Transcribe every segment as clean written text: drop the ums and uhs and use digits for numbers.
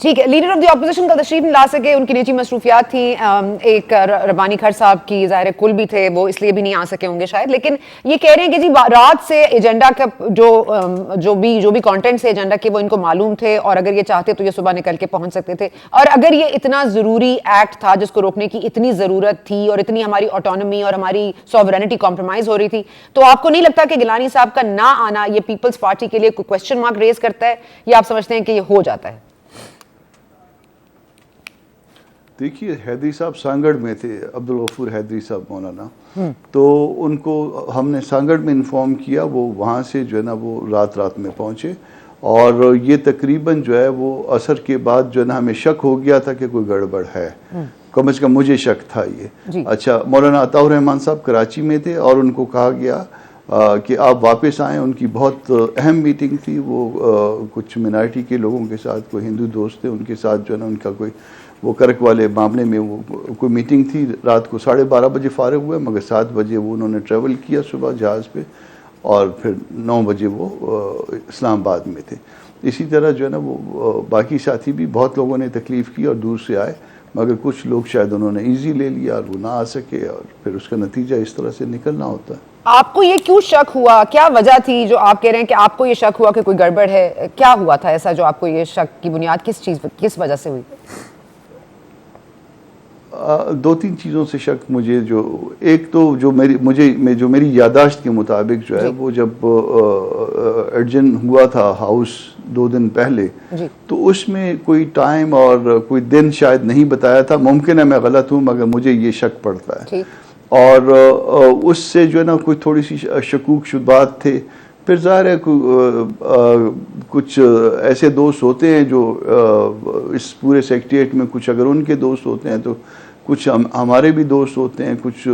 ٹھیک ہے. Leader of the opposition کا تشریف نہیں لا سکے, ان کی نجی مصروفیات تھیں. ایک ربانی کھر صاحب کی ظاہر کل بھی تھے, وہ اس لیے بھی نہیں آ سکے ہوں گے شاید, لیکن یہ کہہ رہے ہیں کہ جی رات سے ایجنڈا کا جو بھی کانٹینٹس ایجنڈا کے وہ ان کو معلوم تھے, اور اگر یہ چاہتے تو یہ صبح نکل کے پہنچ سکتے تھے. اور اگر یہ اتنا ضروری ایکٹ تھا جس کو روکنے کی اتنی ضرورت تھی, اور اتنی ہماری آٹونومی اور ہماری سوورینٹی کمپرومائز ہو رہی تھی, تو آپ کو نہیں لگتا کہ گیلانی صاحب کا نہ آنا یہ پیپلز پارٹی کے لیے کوئی کویسچن مارک ریز کرتا ہے, یا آپ سمجھتے ہیں کہ یہ ہو جاتا ہے؟ دیکھیے, حیدری صاحب سانگڑ میں تھے, عبدالغفور حیدری صاحب مولانا, تو ان کو ہم نے سانگڑ میں انفارم کیا, وہ وہاں سے جو ہے نا وہ رات میں پہنچے, اور یہ تقریباً جو ہے وہ عصر کے بعد جو ہے نا ہمیں شک ہو گیا تھا کہ کوئی گڑبڑ ہے, کم از کم مجھے شک تھا یہ. اچھا, مولانا عطاء الرحمان صاحب کراچی میں تھے, اور ان کو کہا گیا کہ آپ واپس آئیں. ان کی بہت اہم میٹنگ تھی, وہ کچھ منارٹی کے لوگوں کے ساتھ, کوئی ہندو دوست تھے ان کے ساتھ جو ہے نا ان کا کوئی وہ کرک والے معاملے میں وہ کوئی میٹنگ تھی. رات کو 12:30 بجے فارغ ہوئے, مگر 7 بجے وہ انہوں نے ٹریول کیا صبح جہاز پہ, اور پھر 9 بجے وہ اسلام آباد میں تھے. اسی طرح جو ہے نا وہ باقی ساتھی بھی بہت لوگوں نے تکلیف کی اور دور سے آئے, مگر کچھ لوگ شاید انہوں نے ایزی لے لیا اور وہ نہ آ سکے, اور پھر اس کا نتیجہ اس طرح سے نکلنا ہوتا ہے. آپ کو یہ کیوں شک ہوا, کیا وجہ تھی جو آپ کہہ رہے ہیں کہ آپ کو یہ شک ہوا کہ کوئی گڑبڑ ہے؟ کیا ہوا تھا ایسا جو آپ کو یہ شک کی بنیاد کس وجہ سے ہوئی؟ 2-3 چیزوں سے شک مجھے, جو ایک تو جو میری یاداشت کے مطابق جو ہے وہ جب ایڈجن ہوا تھا ہاؤس 2 دن پہلے, تو اس میں کوئی ٹائم اور کوئی دن شاید نہیں بتایا تھا. ممکن ہے میں غلط ہوں, مگر مجھے یہ شک پڑتا ہے. اور اس سے جو ہے نا کوئی تھوڑی سی شکوک شبہات تھے. پھر ظاہر ہے کچھ ایسے دوست ہوتے ہیں جو اس پورے سیکریٹریٹ میں, کچھ اگر ان کے دوست ہوتے ہیں تو کچھ ہمارے بھی دوست ہوتے ہیں, کچھ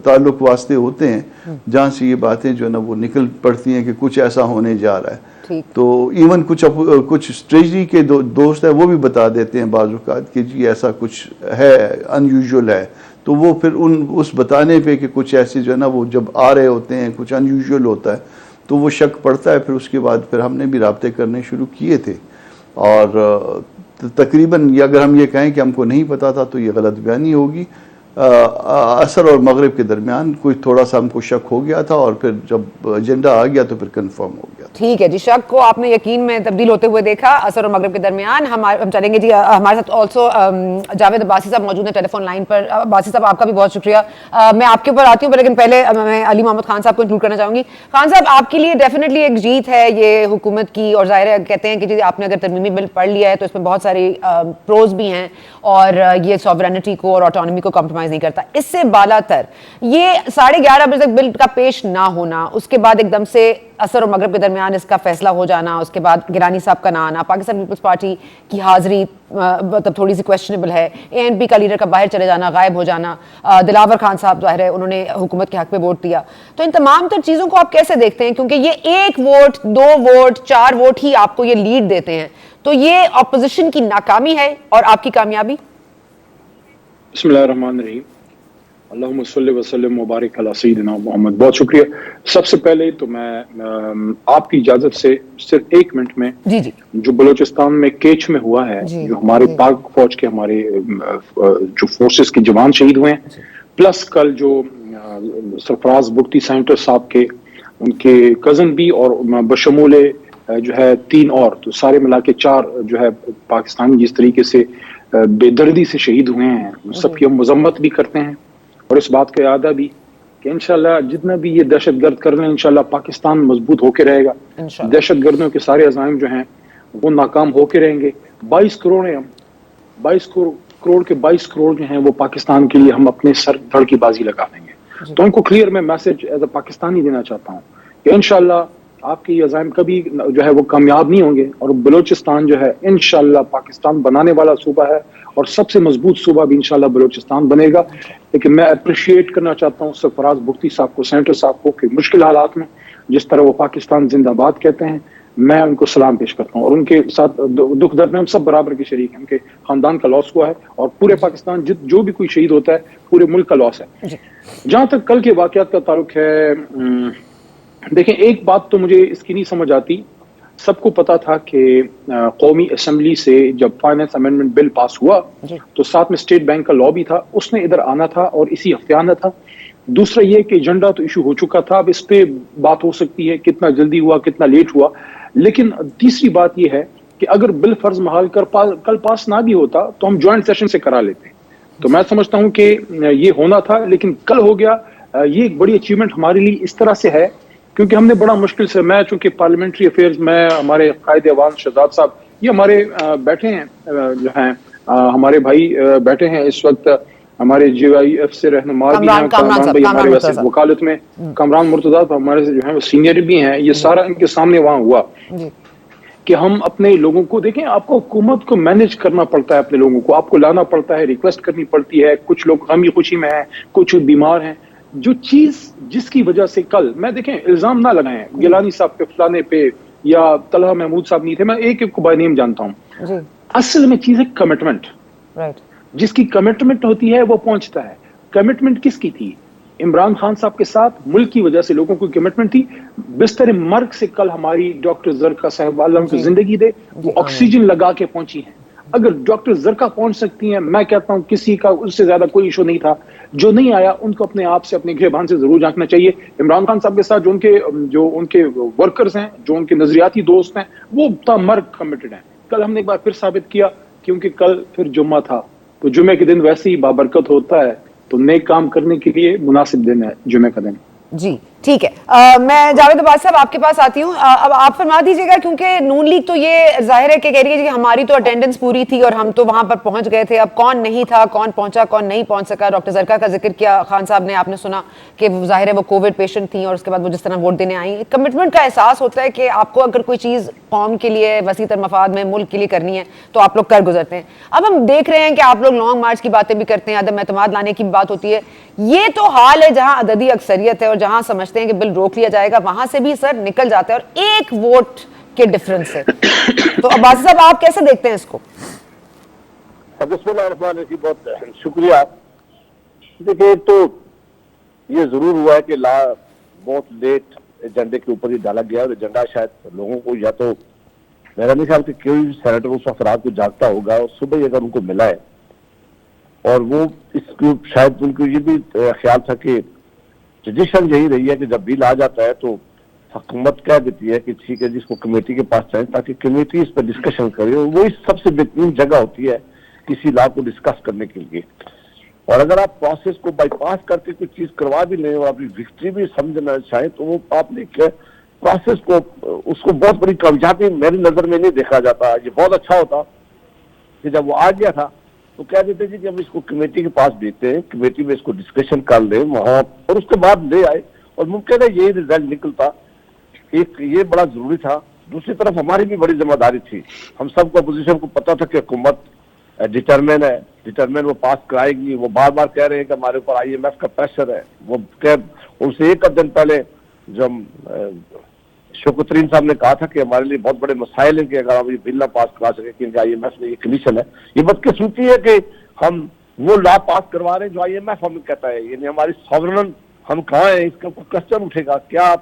تعلق واسطے ہوتے ہیں جہاں سے یہ باتیں جو ہے نا وہ نکل پڑتی ہیں کہ کچھ ایسا ہونے جا رہا ہے. تو ایون کچھ اسٹریٹجی کے دوست ہیں, وہ بھی بتا دیتے ہیں بعض اوقات کہ جی ایسا کچھ ہے, ان یوزول ہے. تو وہ پھر اس بتانے پہ کہ کچھ ایسے جو ہے نا وہ جب آ رہے ہوتے ہیں, کچھ ان یوزول ہوتا ہے, تو وہ شک پڑتا ہے. پھر اس کے بعد پھر ہم نے بھی رابطے کرنے شروع کیے تھے, اور تقریباً اگر ہم یہ کہیں کہ ہم کو نہیں پتا تھا تو یہ غلط بیانی ہوگی. عصر اور مغرب کے درمیان کوئی تھوڑا سا ہم کو شک ہو گیا تھا, اور پھر جب ایجنڈا آ گیا تو پھر کنفرم ہو گیا. ٹھیک ہے جی, شک کو آپ نے یقین میں تبدیل ہوتے ہوئے دیکھا عصر اور مغرب کے درمیان. ہم چلیں گے جی, ہمارے ساتھ آلسو جاوید عباسی صاحب موجود ہیں ٹیلی فون لائن پر. عباسی صاحب آپ کا بھی بہت شکریہ. میں آپ کے اوپر آتی ہوں, لیکن پہلے میں علی محمد خان صاحب کو انکلوڈ کرنا چاہوں گی. خان صاحب, آپ کے لیے ڈیفینیٹلی ایک جیت ہے یہ حکومت کی, اور ظاہر ہے کہتے ہیں کہ جی آپ نے اگر ترمیمی بل پڑھ لیا ہے تو اس میں بہت ساری پروز بھی ہیں, اور یہ سوورینٹی کو اور آٹونومی کو کمپرومائز نہیں کرتا. اس سے بالا تر یہ 11:30 بجے تک بل کا پیش نہ ہونا, اس کے بعد ایک دم سے عصر اور مغرب کے درمیان اس کا فیصلہ ہو جانا, اس کے بعد گیلانی صاحب کا نہ آنا, پاکستان پیپلز پارٹی کی حاضری مطلب تھوڑی سی کویسچنیبل ہے, ANP کا لیڈر کا باہر چلے جانا, غائب ہو جانا, دلاور خان صاحب ظاہر ہے انہوں نے حکومت کے حق میں ووٹ دیا. تو ان تمام تر چیزوں کو آپ کیسے دیکھتے ہیں, کیونکہ یہ 1 ووٹ 2 ووٹ 4 ووٹ ہی آپ کو یہ لیڈ دیتے ہیں, تو یہ اپوزیشن کی ناکامی ہے اور آپ کی کامیابی؟ بسم اللہ الرحمن الرحیم. اللہم صلی وسلم مبارک علی سیدنا محمد. بہت شکریہ. سب سے پہلے تو میں آپ کی اجازت سے صرف 1 منٹ میں جو بلوچستان میں کیچ میں ہوا ہے, جو ہمارے پاک فوج کے ہمارے جو فورسز کے جوان شہید ہوئے ہیں, پلس کل جو سرفراز بگٹی سینٹر صاحب کے ان کے کزن بھی, اور بشمول جو ہے 3 اور, تو سارے ملا کے 4 جو ہے پاکستانی جس طریقے سے بے دردی سے شہید ہوئے ہیں, سب کی ہم مذمت بھی کرتے ہیں, اور اس بات کا اعادہ بھی کہ انشاءاللہ جتنا بھی یہ دہشت گرد کر رہے ہیں انشاءاللہ پاکستان مضبوط ہو کے رہے گا. دہشت گردوں کے سارے عزائم جو ہیں وہ ناکام ہو کے رہیں گے. 22 کروڑ ہیں, ہم 22 کروڑ کے 22 کروڑ جو ہیں وہ پاکستان کے لیے ہم اپنے سر دھڑ کی بازی لگا دیں گے. تو ان کو کلیئر میں میسج ایز اے پاکستانی دینا چاہتا ہوں کہ انشاءاللہ آپ کے یہ عزائم کبھی جو ہے وہ کامیاب نہیں ہوں گے, اور بلوچستان جو ہے انشاءاللہ پاکستان بنانے والا صوبہ ہے, اور سب سے مضبوط صوبہ بھی انشاءاللہ بلوچستان بنے گا. لیکن میں اپریشیٹ کرنا چاہتا ہوں سرفراز بگٹی صاحب کو, سینٹر صاحب کو, کہ مشکل حالات میں جس طرح وہ پاکستان زندہ باد کہتے ہیں, میں ان کو سلام پیش کرتا ہوں, اور ان کے ساتھ دکھ درد میں ہم سب برابر کے شریک ہیں. ان کے خاندان کا لاس ہوا ہے, اور پورے پاکستان جو بھی کوئی شہید ہوتا ہے پورے ملک کا لاس ہے. جہاں تک کل کے واقعات کا تعلق ہے, دیکھیں ایک بات تو مجھے اس کی نہیں سمجھ آتی, سب کو پتا تھا کہ قومی اسمبلی سے جب فائنانس امینڈمنٹ بل پاس ہوا تو ساتھ میں اسٹیٹ بینک کا لا بھی تھا, اس نے ادھر آنا تھا اور اسی ہفتے آنا تھا. دوسرا یہ کہ ایجنڈا تو ایشو ہو چکا تھا, اب اس پہ بات ہو سکتی ہے کتنا جلدی ہوا کتنا لیٹ ہوا. لیکن تیسری بات یہ ہے کہ اگر بل فرض محال کل پاس نہ بھی ہوتا تو ہم جوائنٹ سیشن سے کرا لیتے. تو میں سمجھتا ہوں کہ یہ ہونا تھا لیکن کل ہو گیا. یہ ایک بڑی اچیومنٹ ہمارے لیے اس طرح سے ہے کیونکہ ہم نے بڑا مشکل سے, میں چونکہ پارلیمنٹری افیئرز میں ہمارے قائد ایوان شہزاد صاحب یہ ہمارے بیٹھے ہیں جو ہیں ہمارے بھائی بیٹھے ہیں اس وقت, ہمارے جی آئی ایف سے رہنما بھی ہیں, کامران بھائی ہمارے ویسے وکالت میں, کامران مرتضیٰ ہمارے جو ہیں وہ سینئر بھی ہیں. یہ سارا ان کے سامنے وہاں ہوا کہ ہم اپنے لوگوں کو دیکھیں. آپ کو حکومت کو مینج کرنا پڑتا ہے, اپنے لوگوں کو آپ کو لانا پڑتا ہے, ریکویسٹ کرنی پڑتی ہے. کچھ لوگ غمی خوشی میں ہیں, کچھ بیمار ہیں. جو چیز جس کی وجہ سے کل میں دیکھیں الزام نہ لگائیں گیلانی صاحب پہ فلانے پہ یا طلحہ محمود صاحب نہیں تھے, میں ایک ایک کو بائی نیم جانتا ہوں. اصل میں چیز ہے کمٹمنٹ. جس کی کمٹمنٹ ہوتی ہے وہ پہنچتا ہے. کمٹمنٹ کس کی تھی؟ عمران خان صاحب کے ساتھ ملک کی وجہ سے لوگوں کو کمٹمنٹ تھی. بستر مرگ سے کل ہماری ڈاکٹر زرکا صاحب اللہ ان کو زندگی دے, وہ آکسیجن لگا کے پہنچی ہیں. اگر ڈاکٹر زرکا پہنچ سکتی ہیں, میں کہتا ہوں کسی کا اس سے زیادہ کوئی ایشو نہیں تھا. جو نہیں آیا ان کو اپنے آپ سے اپنے گریبان سے ضرور جھانکنا چاہیے. عمران خان صاحب کے ساتھ جو ان کے ورکرز ہیں, جو ان کے نظریاتی دوست ہیں, وہ تا مرگ کمیٹڈ ہیں. کل ہم نے ایک بار پھر ثابت کیا کیونکہ کل پھر جمعہ تھا, تو جمعے کے دن ویسے ہی بابرکت ہوتا ہے, تو نیک کام کرنے کے لیے مناسب دن ہے جمعے کا دن. جی ٹھیک ہے, میں جاوید عباس صاحب آپ کے پاس آتی ہوں. اب آپ فرما دیجیے گا کیونکہ نون لیگ تو یہ ظاہر ہے کہ کہہ رہی ہے کہ ہماری تو اٹینڈنس پوری تھی اور ہم تو وہاں پر پہنچ گئے تھے. اب کون نہیں تھا, کون پہنچا, کون نہیں پہنچ سکا. ڈاکٹر زرکا کا ذکر کیا خان صاحب نے, آپ نے سنا کہ ظاہر ہے وہ کووڈ پیشنٹ تھیں اور اس کے بعد وہ جس طرح ووٹ دینے آئیں. کمٹمنٹ کا احساس ہوتا ہے کہ آپ کو اگر کوئی چیز قوم کے لیے وسیع تر مفاد میں ملک کے لیے کرنی ہے تو آپ لوگ کر گزرتے ہیں. اب ہم دیکھ رہے ہیں کہ آپ لوگ لانگ مارچ کی باتیں بھی کرتے ہیں, عدم اعتماد لانے کی بھی بات ہوتی ہے. یہ تو حال ہے جہاں عددی اکثریت ہے اور جہاں سمجھتے ہیں کہ بل روک لیا جائے گا, وہاں سے بھی سر نکل جاتا ہے اور ایک ووٹ کے ڈیفرنس سے. تو عباسی صاحب آپ کیسے دیکھتے ہیں اس کو؟ بسم اللہ الرحمن الرحیم, بہت شکریہ. دیکھیے تو یہ ضرور ہوا ہے کہ بہت لیٹ ایجنڈے کے اوپر ہی ڈالا گیا, اور ایجنڈا شاید لوگوں کو, یا تو میرا نہیں خیال کہ کوئی سینیٹر اس وقت رات کو جاگتا ہوگا اور صبح اگر ان کو ملا ہے, اور وہ اس کو شاید ان کو یہ بھی خیال تھا کہ ٹریڈیشن یہی رہی ہے کہ جب بل آ جاتا ہے تو حکومت کہہ دیتی ہے کہ ٹھیک ہے جس کو کمیٹی کے پاس جائیں تاکہ کمیٹی اس پر ڈسکشن کرے, اور وہ سب سے بہترین جگہ ہوتی ہے کسی لا کو ڈسکس کرنے کے لیے. اور اگر آپ پروسیس کو بائی پاس کر کے کوئی چیز کروا بھی لیں اور اپنی وکٹری بھی سمجھنا چاہیں تو وہ آپ نے پروسیس کو, اس کو بہت بڑی کامیابی میری نظر میں نہیں دیکھا جاتا. یہ بہت اچھا ہوتا کہ جب وہ آ گیا تھا تو کہہ دیتے جی کہ ہم اس کو کمیٹی کے پاس دیتے ہیں, کمیٹی میں اس کو ڈسکشن کر لیں وہاں, اور اس کے بعد لے آئے, اور ممکن ہے یہی رزلٹ نکلتا. ایک یہ بڑا ضروری تھا. دوسری طرف ہماری بھی بڑی ذمہ داری تھی. ہم سب کو اپوزیشن کو پتا تھا کہ حکومت ڈٹرمن ہے, وہ پاس کرائے گی. وہ بار بار کہہ رہے ہیں کہ ہمارے اوپر آئی ایم ایف کا پریشر ہے. وہ ان سے ایک دن پہلے جب شوکت ترین صاحب نے کہا تھا کہ ہمارے لیے بہت بڑے مسائل ہیں کہ اگر ہم یہ بل نہ پاس کرا سکے کیونکہ آئی ایم ایف میں یہ کنڈیشن ہے. یہ بدقسمتی ہے کہ ہم وہ لا پاس کروا رہے ہیں جو آئی ایم ایف ہمیں کہتا ہے, یعنی ہماری ساورن ہم کہاں ہیں, اس کا کوئی کوسچن اٹھے گا کیا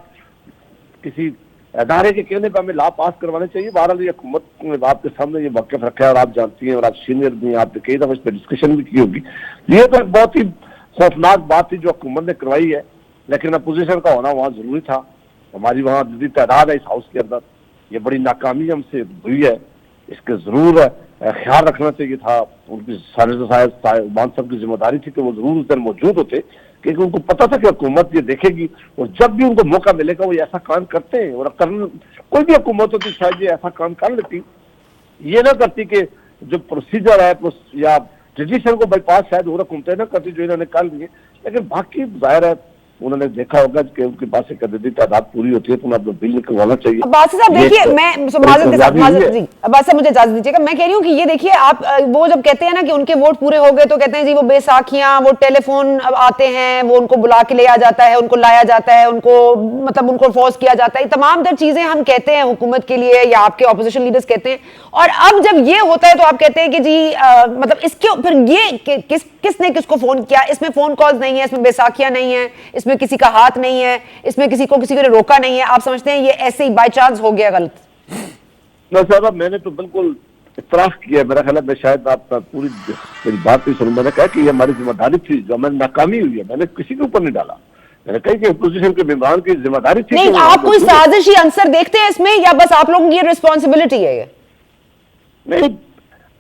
کسی ادارے کے کہنے پہ ہمیں لا پاس کروانے چاہیے. بہرحال یہ حکومت نے آپ کے سامنے یہ واقف رکھا ہے اور آپ جانتی ہیں اور آپ سینئر بھی ہیں, آپ نے کئی دفعہ اس پہ ڈسکشن بھی کی ہوگی. یہ تو ایک بہت ہی خوفناک بات تھی جو حکومت نے کروائی ہے, لیکن اپوزیشن کا ہونا وہاں ضروری تھا. ہماری وہاں جتنی تعداد ہے اس ہاؤس کے اندر, یہ بڑی ناکامی ہم سے ہوئی ہے, اس کے ضرور خیال رکھنا چاہیے تھا. ان کی مان صاحب کی ذمہ داری تھی کہ وہ ضرور اس دن موجود ہوتے, کیونکہ ان کو پتا تھا کہ حکومت یہ دیکھے گی اور جب بھی ان کو موقع ملے گا وہ ایسا کام کرتے ہیں. اور کوئی بھی حکومت ہوتی شاید یہ ایسا کام کر لیتی, یہ نہ کرتی کہ جو پروسیجر ہے یا ٹریڈیشن کو بائی پاس شاید اور حکومتیں نہ کرتی جو انہوں نے کر لیے. لیکن باقی ظاہر ہے انہوں نے دیکھا ہوگا کہ ان کے پاس ایک عددی تعداد پوری ہوتی ہے تو انہیں اپنا بل نکلوانا چاہیے. عباسی صاحب دیکھیے, میں عباسی صاحب مجھے اجازت دیجیے گا, میں کہہ رہی ہوں کہ یہ دیکھیے آپ وہ جب کہتے ہیں نا کہ ان کے ووٹ پورے ہو گئے تو کہتے ہیں جی وہ بیساکھیاں, وہ ٹیلی فون آتے ہیں, وہ ان کو بلا کے لے آ جاتا ہے, ان کو لایا جاتا ہے, ان کو مطلب ان کو فورس کیا جاتا ہے. تمام تر چیزیں ہم کہتے ہیں حکومت کے لیے یا آپ کے اپوزیشن لیڈرز کہتے ہیں, اور اب جب یہ ہوتا ہے تو آپ کہتے ہیں کہ جی مطلب اس کے پھر یہ کس نے کس کو فون کیا, اس میں فون کالز نہیں ہے, اس میں بیساکھیاں نہیں ہیں, اس میں کسی کا ہاتھ نہیں ہے, اس میں کسی کو نے روکا نہیں ہے. آپ سمجھتے ہیں یہ ایسے ہی بائی چانس ہو گیا غلط؟ صاحب میں نے تو بالکل اعتراف کیا ہے. میرا خیال ہے میں شاید آپ کا پوری میری بات نہیں سنوں. میں نے کہا کہ یہ ہماری ذمہ داری تھی جو ہمیں ناکامی ہوئی ہے. میں نے کسی کے اوپر نہیں ڈالا. میں نے کہا کہ اپوزیشن کے ممبران کی ذمہ داری تھی. نہیں, آپ کوئی سازشی عنصر دیکھتے ہیں اس میں یا بس آپ لوگوں کی یہ ریسپانسبلٹی ہے؟ یہ نہیں,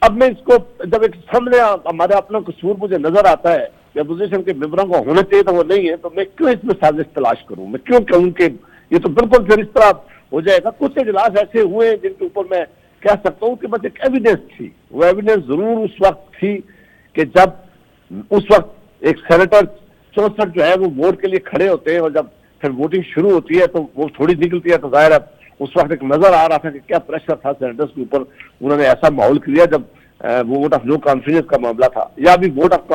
اب میں اس کو جب ایک سامنے ہمارا اپنا قصور مجھے نظر آتا ہے کہ اپوزیشن کے ممبروں کو ہونا چاہیے تو وہ نہیں ہے, تو میں کیوں اس میں سازش تلاش کروں؟ میں کیوں کہوں کہ یہ تو بالکل پھر اس طرح ہو جائے گا. کچھ اجلاس ایسے ہوئے جن کے اوپر میں کہہ سکتا ہوں کہ بس ایک ایویڈنس تھی. وہ ایویڈنس ضرور اس وقت تھی کہ جب اس وقت ایک سینیٹر 64 جو ہے وہ ووٹ کے لیے کھڑے ہوتے ہیں اور جب پھر ووٹنگ شروع ہوتی ہے تو وہ تھوڑی نکلتی ہے, تو ظاہر ہے اس وقت ایک نظر آ رہا تھا کہ کیا پریشر تھا سینیٹرز کے اوپر. انہوں نے ایسا ماحول کیا جب وہ ووٹ آف نو کانفیڈنس کا معاملہ تھا, یا بھی ووٹ آف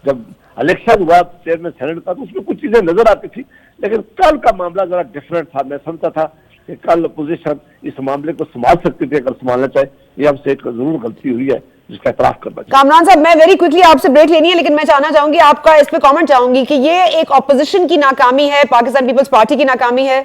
جب الیکشن ہوا چیئرمین سینیٹ کا, تو اس میں کچھ چیزیں نظر آتی تھی. لیکن کل کا معاملہ ذرا ڈفرینٹ تھا. میں سمجھتا تھا کہ کل اپوزیشن اس معاملے کو سنبھال سکتی تھی اگر سنبھالنا چاہے. یہ ہم سے ایک ضرور غلطی ہوئی ہے جس کا اعتراف کرنا چاہیے. کامران صاحب, میں ویری کوئکلی آپ سے بریک لینی ہے, لیکن میں جاننا چاہوں گی آپ کا اس پہ کامنٹ چاہوں گی کہ یہ ایک اپوزیشن کی ناکامی ہے, پاکستان پیپلز پارٹی کی ناکامی ہے؟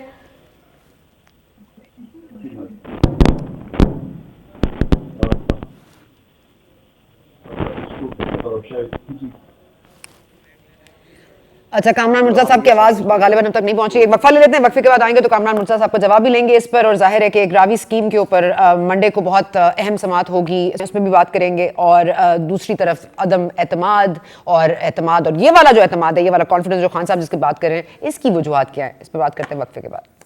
اچھا, کامران مرزا صاحب کی آواز غالباً اب تک نہیں پہنچی. ایک وقفہ لے لیتے ہیں, وقفے کے بعد آئیں گے تو کامران مرزا صاحب کا جواب بھی لیں گے اس پر. اور ظاہر ہے کہ ایک راوی اسکیم کے اوپر منڈے کو بہت اہم سماعت ہوگی, اس میں بھی بات کریں گے. اور دوسری طرف عدم اعتماد اور اعتماد, اور یہ والا جو اعتماد ہے, یہ والا کانفیڈنس جو خان صاحب جس کی بات کر رہے ہیں, اس کی وجوہات کیا ہیں, اس پہ بات کرتے ہیں وقفے کے بعد.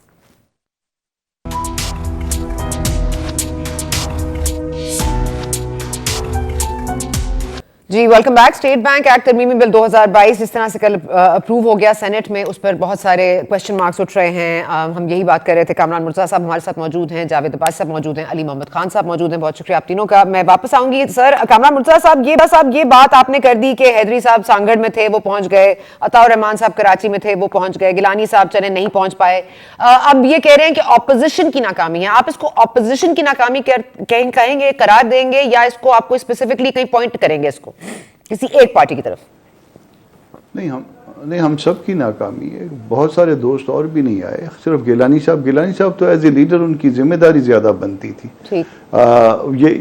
جی welcome back. State Bank Act ترمیمی بل 2022 جس طرح سے کل اپروو ہو گیا سینٹ میں, اس پر بہت سارے کوشچن مارکس اٹھ رہے ہیں. ہم یہی بات کر رہے تھے. کامران مرزا صاحب ہمارے ساتھ موجود ہیں, جاوید عباس صاحب موجود ہیں, علی محمد خان صاحب موجود ہیں. بہت شکریہ آپ تینوں کا. میں واپس آؤں گی سر. کامران مرزا صاحب یہ بات آپ نے کر دی کہ حیدری صاحب سانگڑ میں تھے, وہ پہنچ گئے. عطاء الرحمان صاحب کراچی میں تھے, وہ پہنچ گئے. گیلانی صاحب چلے نہیں پہنچ پائے. اب یہ کہہ رہے ہیں کہ اپوزیشن کی ناکامی ہے. آپ اس کو اپوزیشن کی ناکامی کہیں گے, قرار دیں گے, یا اس کو آپ کو اسپیسیفکلی کہیں پوائنٹ کریں گے اس کو کسی ایک پارٹی کی طرف؟ نہیں, ہم سب کی ناکامی ہے. بہت سارے دوست اور بھی نہیں آئے, صرف گیلانی صاحب تو ایز اے لیڈر ان کی ذمہ داری زیادہ بنتی تھی.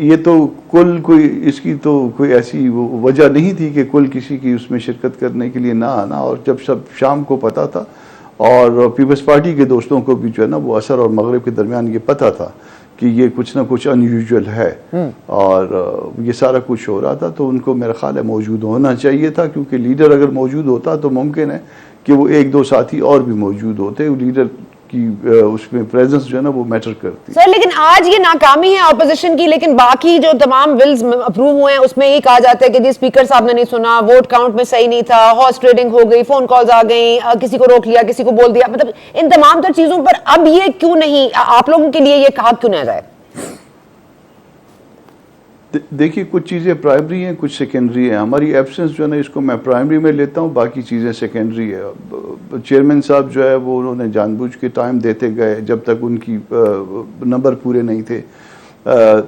یہ تو کل کوئی اس کی تو کوئی ایسی وجہ نہیں تھی کہ کل کسی کی اس میں شرکت کرنے کے لیے نہ آنا. اور جب سب شام کو پتہ تھا, اور پیپلز پارٹی کے دوستوں کو بھی جو ہے نا وہ عصر اور مغرب کے درمیان یہ پتہ تھا کہ یہ کچھ نہ کچھ ان یوزول ہے, اور یہ سارا کچھ ہو رہا تھا, تو ان کو میرا خیال ہے موجود ہونا چاہیے تھا. کیونکہ لیڈر اگر موجود ہوتا تو ممکن ہے کہ وہ ایک دو ساتھی اور بھی موجود ہوتے. لیڈر کی اس میں پریزنس جو ہے نا وہ میٹر کرتی. سر لیکن آج یہ ناکامی ہے اپوزیشن کی, لیکن باقی جو تمام بلز اپروو ہوئے ہیں اس میں یہ کہا جاتا ہے کہ جی اسپیکر صاحب نے نہیں سنا, ووٹ کاؤنٹ میں صحیح نہیں تھا, ہارس ٹریڈنگ ہو گئی, فون کالز آ گئیں, کسی کو روک لیا, کسی کو بول دیا. مطلب ان تمام تر چیزوں پر اب یہ کیوں نہیں, آپ لوگوں کے لیے یہ کہا کیوں نہ جائے؟ دیکھیے, کچھ چیزیں پرائمری ہیں, کچھ سیکنڈری ہیں. ہماری ایبسنس جو ہے نا اس کو میں پرائمری میں لیتا ہوں, باقی چیزیں سیکنڈری ہے. چیئرمین صاحب جو ہے وہ انہوں نے جان بوجھ کے ٹائم دیتے گئے جب تک ان کی نمبر پورے نہیں تھے.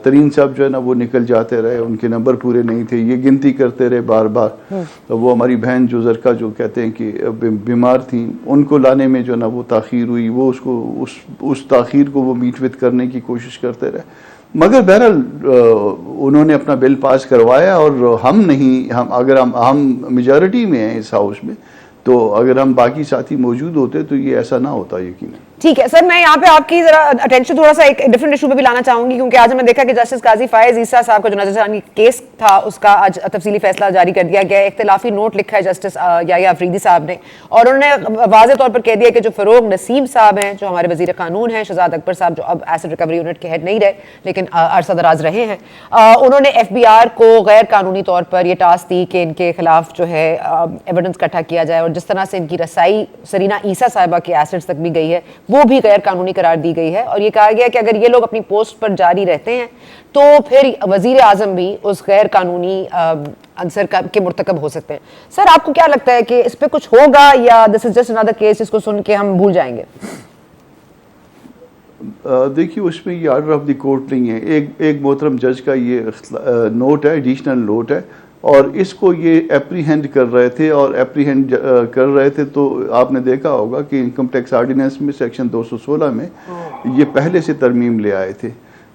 ترین صاحب جو ہے نا وہ نکل جاتے رہے, ان کے نمبر پورے نہیں تھے, یہ گنتی کرتے رہے بار بار. وہ ہماری بہن جو زرکا جو کہتے ہیں کہ بیمار تھیں, ان کو لانے میں جو ہے نا وہ تاخیر ہوئی. وہ اس تاخیر کو وہ میٹ وت کرنے کی کوشش کرتے رہے. مگر بہرحال انہوں نے اپنا بل پاس کروایا, اور اگر ہم میجارٹی میں ہیں اس ہاؤس میں, تو اگر ہم باقی ساتھی موجود ہوتے تو یہ ایسا نہ ہوتا یقیناً. ٹھیک ہے سر, میں یہاں پہ آپ کی ذرا اٹینشن تھوڑا سا ایک ڈفرنٹ ایشو پہ بھی لانا چاہوں گی, کیونکہ آج ہم نے دیکھا کہ جسٹس قاضی فائز عیسیٰ صاحب کا جو نظر ثانی کیس تھا اس کا آج تفصیلی فیصلہ جاری کر دیا گیا ہے. اختلافی نوٹ لکھا ہے جسٹس یحییٰ افریدی صاحب نے, اور انہوں نے واضح طور پر کہہ دیا کہ جو فروغ نسیم صاحب ہیں, جو ہمارے وزیر قانون ہیں, شہزاد اکبر صاحب جو اب ایسڈ ریکوری یونٹ کے ہیڈ نہیں رہے لیکن عرصہ دراز رہے ہیں, انہوں نے ایف بی آر کو غیر قانونی طور پر یہ ٹاسک دی کہ ان کے خلاف جو ہے ایویڈنس اکٹھا کیا جائے, اور جس طرح سے ان کی رسائی سرینا عیسیٰ صاحبہ کے ایسٹس تک بھی گئی ہے وہ بھی غیر قانونی قرار دی گئی ہے. اور یہ کہا گیا کہ اگر یہ لوگ اپنی پوسٹ پر جاری رہتے ہیں تو پھر وزیر اعظم بھی اس غیر قانونی عنصر کے مرتکب ہو سکتے ہیں. سر آپ کو کیا لگتا ہے کہ اس پہ کچھ ہوگا, یا دس از جسٹ another کیس جس کو سن کے ہم بھول جائیں گے؟ دیکھیے, اس میں یہ آرڈر آف دی کورٹ نہیں ہے. ایک محترم جج کا یہ نوٹ ہے, ایڈیشنل نوٹ ہے, اور اس کو یہ اپریہینڈ کر رہے تھے تو آپ نے دیکھا ہوگا کہ انکم ٹیکس آرڈیننس میں سیکشن 216 میں یہ پہلے سے ترمیم لے آئے تھے.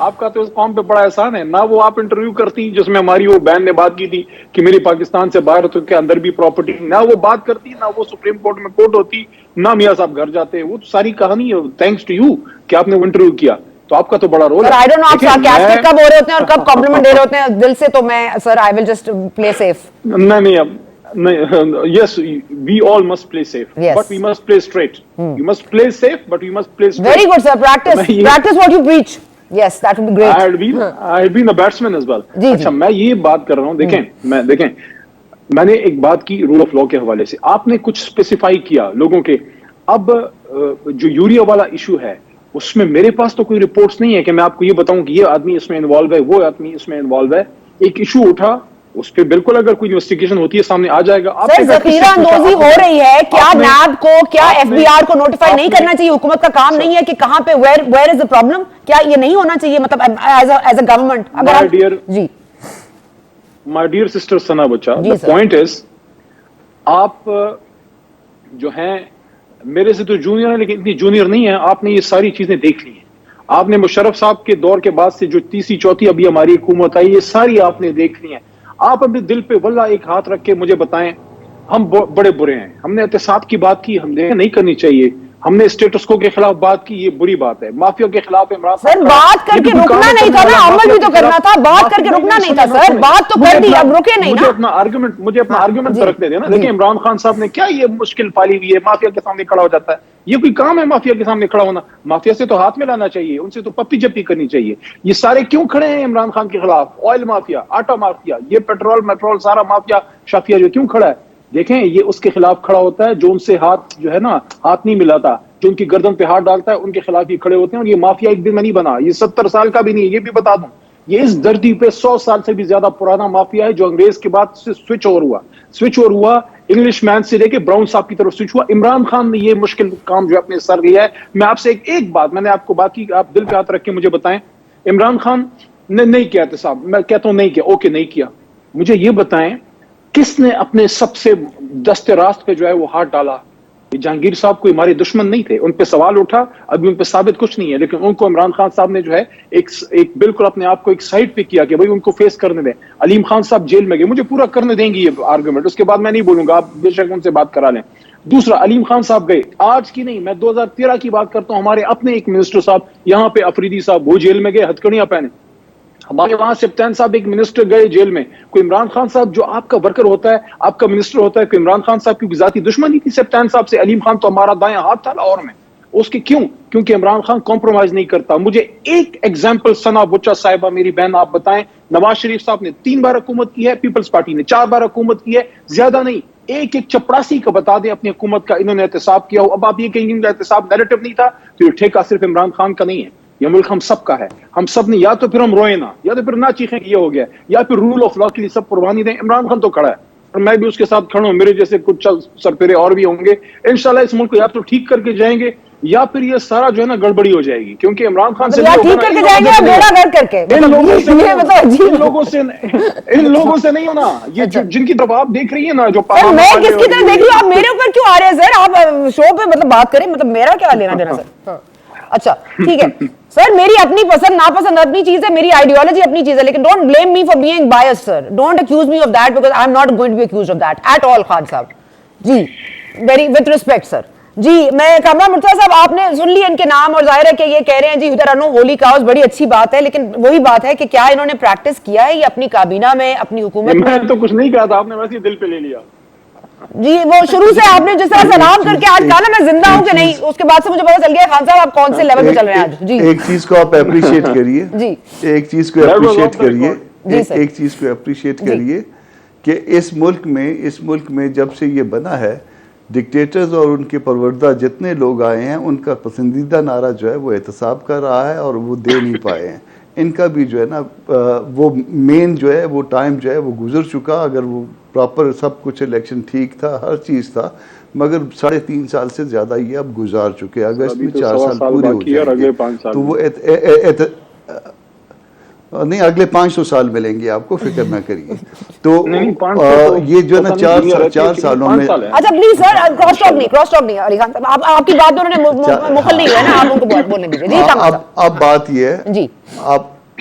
آپ کا تو اس قوم پہ بڑا احسان ہے. نہ وہ آپ انٹرویو کرتی جس میں ہماری وہ بہن نے بات کی تھی کہ میری پاکستان سے باہر تو کے اندر بھی پراپرٹی, نہ وہ بات کرتی, نہ وہ سپریم کورٹ میں کوٹ ہوتی, نہ میاں صاحب گھر جاتے. وہ ساری کہانی ہے تھینکس ٹو یو کہ آپ نے وہ انٹرویو کیا, تو آپ کا تو بڑا رول ہے. آئی ڈونٹ نو آپ سارکاسٹک کب ہو رہے ہوتے ہیں اور کب کمپلیمنٹ دے رہے ہوتے ہیں دل سے, تو میں سر آئی ول جسٹ پلے سیف. نہیں اب yes, we all must play safe, Yes. but we must play straight. You must play safe, but we must play straight. Very good, sir. Practice what you preach. Yes, that would be great. I had been a batsman as well. جی اچھا, میں یہ بات کر رہا ہوں, دیکھیں میں نے ایک بات کی رول آف لا کے حوالے سے, آپ نے کچھ اسپیسیفائی کیا لوگوں کے. اب جو یوریا والا ایشو ہے اس میں میرے پاس تو کوئی رپورٹس نہیں ہے کہ میں آپ کو یہ بتاؤں کہ یہ آدمی اس میں انوالو ہے, وہ آدمی اس میں انوالو ہے. ایک ایشو اٹھا, اس پہ بالکل اگر کوئی انویسٹیگیشن ہوتی ہے سامنے آ جائے گا. سر ذخیرہ اندوزی ہو رہی ہے, کیا نیب کو, کیا ایف بی آر کو نوٹیفائی نہیں کرنا چاہیے؟ حکومت کا کام نہیں ہے کہ کہاں پہ ویئر از دا پرابلم؟ کیا یہ نہیں ہونا چاہیے مطلب ایز اے گورنمنٹ؟ جی مائی ڈیئر سسٹر ثنا بچہ, the point is آپ جو ہیں میرے سے تو جونیئر ہیں لیکن اتنی جونیئر نہیں ہیں. آپ نے یہ ساری چیزیں دیکھ لی ہیں. آپ نے مشرف صاحب کے دور کے بعد سے جو تیسری چوتھی ابھی ہماری حکومت آئی, یہ ساری آپ نے دیکھ لی ہیں. آپ اپنے دل پہ واللہ ایک ہاتھ رکھ کے مجھے بتائیں, ہم بڑے برے ہیں. ہم نے احتساب کی بات کی, ہم نے نہیں کرنی چاہیے. ہم نے اسٹیٹس کو کے خلاف بات کی, یہ بری بات ہے. مافیا کے خلاف عمران سر بات کر کے رکنا نہیں تھا نا, عمل بھی تو کرنا تھا. بات کر کے رکنا نہیں تھا سر, بات تو کر دی, اب رکے نہیں نا. مجھے اپنا آرگومنٹ رکھنے دینا. دیکھیں عمران خان صاحب نے کیا یہ مشکل پالی ہوئی ہے, مافیا کے سامنے کھڑا ہو جاتا ہے. یہ کوئی کام ہے مافیا کے سامنے کھڑا ہونا؟ مافیا سے تو ہاتھ ملانا چاہیے, ان سے تو پپی جپی کرنی چاہیے. یہ سارے کیوں کھڑے ہیں عمران خان کے خلاف؟ آئل مافیا, آٹا مافیا, یہ پیٹرول سارا مافیا شافیا جو کیوں کھڑا ہے؟ دیکھیں یہ اس کے خلاف کھڑا ہوتا ہے جو ان سے ہاتھ جو ہے نا ہاتھ نہیں ملاتا, جو ان کی گردن پہ ہاتھ ڈالتا ہے, ان کے خلاف یہ کھڑے ہوتے ہیں. اور یہ مافیا ایک دن میں نہیں بنا, یہ 70 سال کا بھی نہیں ہے, یہ بھی بتا دوں. یہ اس دھرتی پہ 100 سال سے بھی زیادہ پرانا مافیا ہے جو انگریز کے بعد سے سوئچ اوور ہوا انگلش مین سے لے کے براؤن صاحب کی طرف سوئچ ہوا. عمران خان نے یہ مشکل کام جو اپنے سر لیا ہے. میں آپ سے ایک بات, میں نے آپ کو بات کی, آپ دل پہ ہاتھ رکھ کے مجھے بتائیں, عمران خان نے نہیں کیا احتساب. میں کہتا ہوں نہیں کیا, اوکے نہیں کیا. مجھے یہ بتائیں کس نے اپنے سب سے دست راست پہ جو ہے وہ ہاتھ ڈالا؟ یہ جہانگیر صاحب کوئی ہمارے دشمن نہیں تھے. ان پہ سوال اٹھا, ابھی ان پہ ثابت کچھ نہیں ہے, لیکن ان کو عمران خان صاحب نے جو ہے ایک بالکل اپنے آپ کو ایک سائڈ پہ کیا کہ بھائی ان کو فیس کرنے دیں. علیم خان صاحب جیل میں گئے, مجھے پورا کرنے دیں گی یہ آرگومنٹ, اس کے بعد میں نہیں بولوں گا, آپ بے شک ان سے بات کرا لیں. دوسرا, علیم خان صاحب گئے, آج کی نہیں, میں 2013 کی بات کرتا ہوں. ہمارے اپنے ایک منسٹر صاحب یہاں پہ افریدی صاحب, وہ جیل میں گئے ہتھکڑیاں پہنے. ہمارے وہاں سپتین صاحب ایک منسٹر گئے جیل میں. کوئی عمران خان صاحب جو آپ کا ورکر ہوتا ہے, آپ کا منسٹر ہوتا ہے, کوئی عمران خان صاحب کی ذاتی دشمنی تھی سپتین صاحب سے؟ علیم خان تو ہمارا دائیں ہاتھ تھا لاہور میں. اس کی کیوں؟ کیونکہ عمران خان کمپرومائز نہیں کرتا. مجھے ایک ایگزامپل ثنا بچہ صاحبہ میری بہن آپ بتائیں. نواز شریف صاحب نے 3 بار حکومت کی ہے, پیپلز پارٹی نے 4 بار حکومت کی ہے, زیادہ نہیں. ایک چپڑاسی کا بتا دیں اپنی حکومت کا انہوں نے احتساب کیا ہو. اب آپ یہ کہیں گے احتساب نیریٹو نہیں تھا, تو یہ ٹھیکہ صرف عمران خان کا نہیں ہے, یہ ملک ہم سب کا ہے. ہم سب نے یا تو پھر ہم روئے نا, یا تو پھر نہ چیخیں کہ یہ ہو گیا, یا پھر رول آف لا کے لیے سب قربانی دیں. عمران خان تو کھڑا ہے اور میں بھی اس کے ساتھ کھڑا ہوں, میرے جیسے کچھ سرپیرے اور بھی ہوں گے. انشاءاللہ اس ملک کو یا تو ٹھیک کر کے جائیں گے, یا پھر یہ سارا جو ہے نا گڑبڑی ہو جائے گی. کیونکہ عمران خان سے ٹھیک کر کے جائیں گے, میرا گھر کر کے, ان لوگوں سے نہیں ہونا. یہ جن کی طرف آپ دیکھ رہی ہیں نا, جو میں کس کی طرف دیکھ رہی ہوں, آپ میرے اوپر کیوں آ رہے ہیں سر؟ آپ شو پہ مطلب بات کریں, مطلب میرا کیا لینا دینا سر؟ اچھا ٹھیک ہے سر, میری اپنی پسند ناپسند اپنی چیز ہے, میری آئیڈیالوجی اپنی چیز ہے, لیکن don't blame me for being biased sir. Don't accuse me of that because I am not going to be accused of that at all. Khan صاحب ji, very with respect sir. جی میں کامران مرتضیٰ صاحب, آپ نے سن لی ان کے نام اور ظاہر ہے کہ یہ کہہ رہے ہیں جی ادھر انو ہولی کاؤز, بڑی اچھی بات ہے, لیکن وہی بات ہے کہ کیا انہوں نے پریکٹس کیا ہے یہ اپنی کابینہ میں, اپنی حکومت میں؟ میں تو کچھ نہیں کہا تھا, آپ نے ویسے دل پہ لے لیا. جی وہ شروع سے آپ نے جس طرح سلام کر کے آج کہا نا میں زندہ ہوں کہ نہیں, اس کے بعد سے مجھے پتا چل گیا خان صاحب آپ کون سے لیول پہ چل رہے ہیں آج. جی ایک چیز کو آپ اپریشیٹ کریے, جی ایک چیز کو اپریشیٹ کریے, ایک چیز کو اپریشیٹ کریے کہ اس ملک میں جب سے یہ بنا ہے, ڈکٹیٹرز اور ان کے پروردہ جتنے لوگ آئے ہیں, ان کا پسندیدہ نعرہ جو ہے وہ احتساب کر رہا ہے, اور وہ دے نہیں پائے ہیں. ان کا بھی جو ہے نا وہ مین جو ہے وہ ٹائم جو ہے وہ گزر چکا. اگر وہ پراپر سب کچھ الیکشن ٹھیک تھا, ہر چیز تھا, مگر 3.5 سال سے زیادہ یہ اب گزار چکے. اگست میں 4 سال پورے ہو جائیں گے, تو وہ نہیں اگلے 500 سال ملیں گے آپ کو، فکر نہ کریے. تو نہیں 500 یہ جو ہے نا 4 سالوں میں. اچھا پلیز سر کراس ٹاک نہیں علی خان صاحب، آپ کی بات انہوں نے مکمل نہیں ہوا ہے نا، آپ ان کو بولنے دیجیے. جی اب بات یہ ہے جی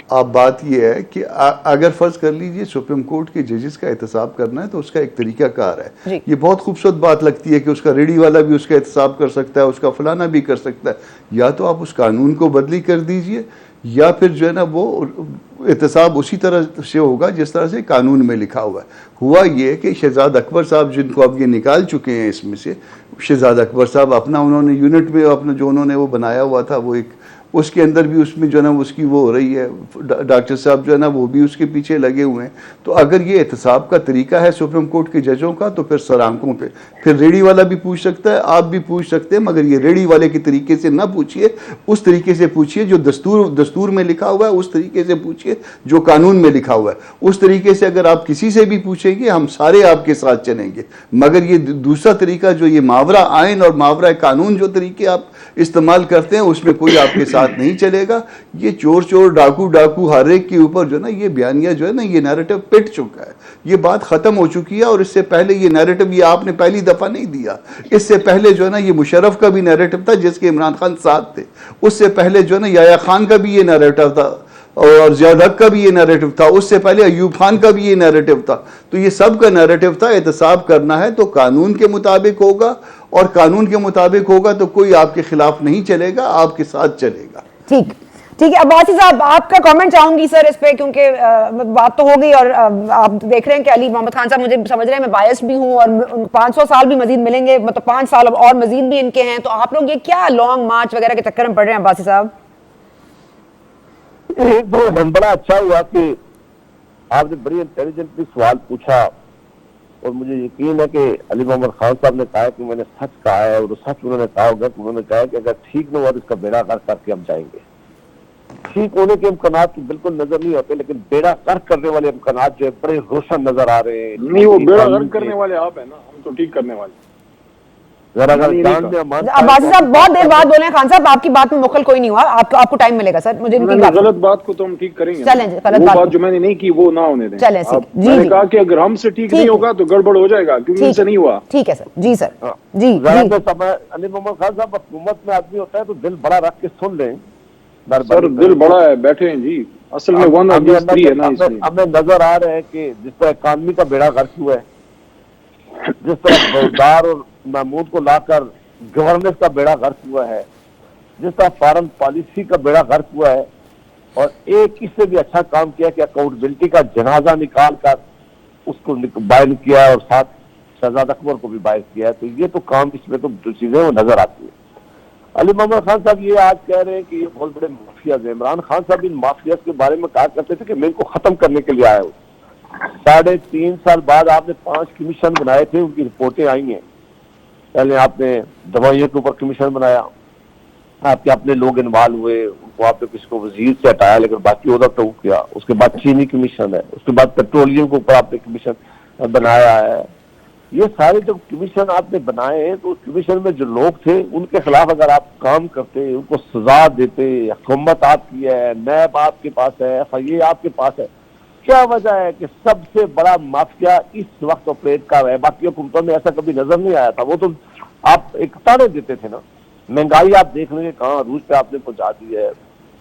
اب بات یہ ہے کہ اگر فرض کر لیجئے سپریم کورٹ کے ججز کا احتساب کرنا ہے تو اس کا ایک طریقہ کار ہے. یہ بہت خوبصورت بات لگتی ہے کہ اس کا ریڈی والا بھی اس کا احتساب کر سکتا ہے، اس کا فلانا بھی کر سکتا ہے. یا تو آپ اس قانون کو بدلی کر دیجئے، یا پھر جو ہے نا وہ احتساب اسی طرح سے ہوگا جس طرح سے قانون میں لکھا ہوا ہے. ہوا یہ کہ شہزاد اکبر صاحب جن کو اب یہ نکال چکے ہیں اس میں سے، شہزاد اکبر صاحب اپنا انہوں نے یونٹ میں اپنا جو انہوں نے وہ بنایا ہوا تھا، وہ ایک اس کے اندر بھی اس میں جو ہے نا اس کی وہ ہو رہی ہے، ڈاکٹر صاحب جو ہے نا وہ بھی اس کے پیچھے لگے ہوئے ہیں. تو اگر یہ احتساب کا طریقہ ہے سپریم کورٹ کے ججوں کا تو پھر سر آنکھوں پہ، پھر ریڈی والا بھی پوچھ سکتا ہے، آپ بھی پوچھ سکتے ہیں، مگر یہ ریڈی والے کے طریقے سے نہ پوچھئے، اس طریقے سے پوچھئے جو دستور میں لکھا ہوا ہے، اس طریقے سے پوچھئے جو قانون میں لکھا ہوا ہے. اس طریقے سے اگر آپ کسی سے بھی پوچھیں گے ہم سارے آپ کے ساتھ چلیں گے. مگر یہ دوسرا طریقہ جو یہ ماورا آئین اور ماورا قانون جو طریقے آپ استعمال کرتے ہیں اس میں کوئی آپ کے ساتھ نہیں چلے گا. یہ چور ڈاکو ہر ایک کے اوپر جو ہے نا یہ بیانیہ جو ہے نا یہ نیریٹو پٹ چکا ہے. یہ بات ختم ہو چکی ہے. اور اس سے پہلے یہ نیریٹو یہ آپ نے پہلی دفعہ نہیں دیا، اس سے پہلے جو ہے نا یہ مشرف کا بھی نیریٹو تھا جس کے عمران خان ساتھ تھے. اس سے پہلے جو ہے نا یحییٰ خان کا بھی یہ نیریٹو تھا اور ضیاء الحق کا بھی یہ نیریٹو تھا. اس سے پہلے ایوب خان کا بھی یہ نیریٹو تھا. تو یہ سب کا نیریٹو تھا. احتساب کرنا ہے تو قانون کے مطابق ہوگا، اور قانون کے مطابق ہوگا تو کوئی آپ کے خلاف نہیں چلے گا، آپ کے ساتھ چلے گا. ٹھیک ہے. عباسی صاحب آپ کا کامنٹ چاہوں گی سر اس پہ، کیونکہ بات تو ہو گئی اور آپ دیکھ رہے ہیں کہ علی محمد خان صاحب مجھے سمجھ رہے ہیں میں بائس بھی ہوں، اور 500 سال بھی مزید ملیں گے، مطلب 5 سال اور مزید بھی ان کے ہیں. تو آپ لوگ یہ کیا لانگ مارچ وغیرہ کے چکر میں پڑ رہے ہیں عباسی صاحب؟ ایک تو بڑا اچھا ہوا کہ آپ نے بڑی انٹیلیجنٹلی سوال پوچھا، اور مجھے یقین ہے کہ علی محمد خان صاحب نے کہا کہ میں نے سچ کہا ہے، اور سچ انہوں نے کہا ہوگا کہ انہوں نے کہا کہ اگر ٹھیک نہ ہوا تو اس کا بیڑا غرق کر کے ہم جائیں گے. ٹھیک ہونے کے امکانات تو بالکل نظر نہیں ہوتے، لیکن بیڑا غرق کرنے والے امکانات جو ہے بڑے روشن نظر آ رہے ہیں. نہیں وہ بیڑا غرق کرنے والے آپ ہیں نا، ہم تو ٹھیک کرنے والے. عباسی صاحب بہت دیر بعد بولے ہیں. خان صاحب آپ کی بات میں مخل کوئی نہیں ہوا، آپ کو ٹائم ملے گا سر. مجھے غلط بات کو تو ہم ٹھیک کریں گے. غلط بات جو میں نے نہیں کی وہ نہ ہونے دیں. میں نے کہا کہ اگر ہم سے ٹھیک نہیں ہوگا تو گڑبڑ ہو جائے گا، کیونکہ ان سے نہیں ہوا. ٹھیک ہے سر. جی سر. جی علی محمد خان صاحب حکومت میں آدمی ہوتا ہے تو دل بڑا رکھ کے سن لیں. سر دل بڑا ہے، بیٹھے ہیں جی. اصل میں ون آف دیز تھری ہے نا. اس لیے ہمیں نظر آ رہا ہے کہ جس طرح اکانومی کا بیڑا غرق ہوا ہے، جس طرح بلدار اور محمود کو لا کر گورننس کا بیڑا غرق ہوا ہے، جس طرح فارن پالیسی کا بیڑا غرق ہوا ہے، اور ایک اس سے بھی اچھا کام کیا کہ اکاؤنٹیبلٹی کا جنازہ نکال کر اس کو باعث کیا ہے، اور ساتھ شہزاد اکبر کو بھی باعث کیا ہے. تو یہ تو کام اس میں تو جو چیزیں وہ نظر آتی ہیں. علی محمد خان صاحب یہ آج کہہ رہے ہیں کہ یہ بہت بڑے مافیاز ہیں. عمران خان صاحب ان مافیاز کے بارے میں کہا کرتے تھے کہ میں ان کو ختم کرنے کے لیے آیا ہوں. 3.5 سال بعد آپ نے 5 کمیشن بنائے تھے، ان کی رپورٹیں آئی ہیں. پہلے آپ نے دوائیوں کے اوپر کمیشن بنایا، آپ کے اپنے لوگ انوالو ہوئے، ان کو آپ نے کسی کو وزیر سے ہٹایا لیکن باقی عہدہ تو کیا. اس کے بعد چینی کمیشن ہے، اس کے بعد پیٹرولیم کے اوپر آپ نے کمیشن بنایا ہے. یہ سارے جو کمیشن آپ نے بنائے ہیں تو اس کمیشن میں جو لوگ تھے ان کے خلاف اگر آپ کام کرتے، ان کو سزا دیتے، حکومت آپ کی ہے، نیب آپ کے پاس ہے، FIA آپ کے پاس ہے، کیا وجہ ہے کہ سب سے بڑا مافیا اس وقت آپریٹ کر رہا ہے؟ باقی حکومتوں میں ایسا کبھی نظر نہیں آیا تھا. وہ تو آپ ایک تانے دیتے تھے نا. مہنگائی آپ دیکھ لیں گے کہاں عروج پہ آپ نے پہنچا دی ہے،